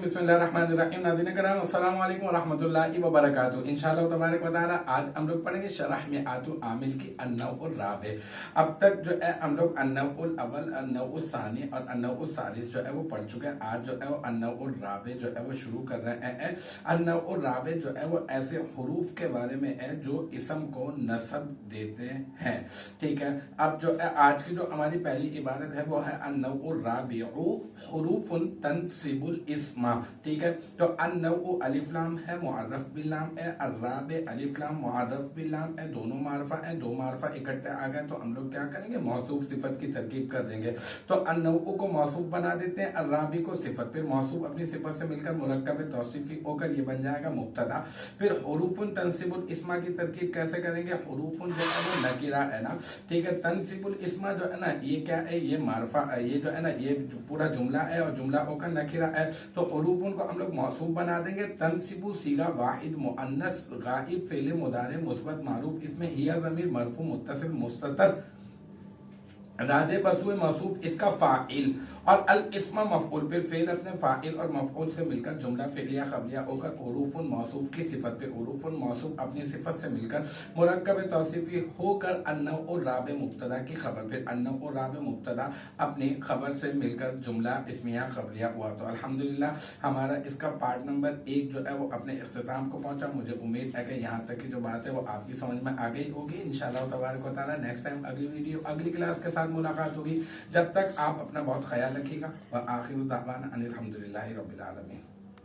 बिस्मिल्लाहिर्रहमानिर्रहीम। नाज़रीन करम अस्सलाम वालेकुम व रहमतुल्लाहि व बरकातुहू। इंशाअल्लाह तबारक व तआला आज हम लोग पढ़ेंगे शरह में आतु आमिल की अन्नौउर राबे। अब तक जो है हम लोग अन्नौउल अव्वल, अन्नौउल सानी और अन्नौउल सालिस जो है वो पढ़ चुके हैं। आज जो है वो अन्नौउल राबे जो है वो शुरू कर रहे हैं। अन्नौउल राबे जो है वो ऐसे हुरूफ के बारे में है जो इसम को नसब देते हैं। ठीक है, अब जो है आज की जो हमारी पहली इबारत है वो है अन्नौउल राबिउ हुरूफुन तनसिबुल इस्मा। ठीक है, तो अन्नौ अलिफ लाम है, मुअर्रफ बिल लाम है, अर्राबे अलिफ लाम मुअर्रफ बिल लाम है, दोनों मारफा है, दो मारफा इकट्ठे आ गए तो हम लोग क्या करेंगे, मौसूफ सिफत की तरकीब कर देंगे। तो अन्नौ को मौसूफ बना देते हैं, अर्राबी को सिफत, फिर मौसूफ अपनी सिफत से मिलकर मुरक्कब तौसीफी होकर ये बन जाएगा मुब्तदा। फिर हुरूफुन तनसिबुल इस्मा की तरकीब कैसे करेंगे, हुरूफुन जो है वो नकीरा है ना, ठीक है, तनसिबुल इस्मा जो है ना ये क्या है, ये मारफा है, ये जो है ना ये पूरा जुमला है और जुमला होकर नकीरा है। तो हुरूफुन को हम लोग मौसूफ बना देंगे। तनसिबु सीगा वाहिद मुअन्नस गाइब फेले मुदारे मुस्बत मारूफ, इसमें हिया ज़मीर मरफू मुत्तसिल मुस्ततर राजे बसुए मौसूफ इसका फाइल और अल इस्मा मफऊल, फिर फेल अपने फाइल और मफऊल से मिलकर जुमला फिलिया खबलिया होकर हुरूफुन मौसूफ की सिफत पे, हुरूफुन मौसूफ अपनी सिफत से मिलकर मुरक्कब तौसीफी होकर अन्नौउल राबे मुब्तदा की खबर, फिर अन्नौउल राबे मुब्तदा अपनी खबर से मिलकर जुमला इस्मिया खबलिया हुआ। तो अल्हम्दुलिल्लाह हमारा इसका पार्ट नंबर 1 जो है वो अपने इख्तिताम को पहुंचा। मुझे उम्मीद है कि यहाँ तक की जो बात है वो आपकी समझ में आ गई होगी। इंशाअल्लाह तबारक व तआला नेक्स्ट टाइम अगली वीडियो अगली क्लास के साथ मुलाकात होगी। जब तक आप अपना बहुत ख्याल रखिएगा। व आखिर दावाना अनिल हम्दुलिल्लाहि रब्बिल आलमीन।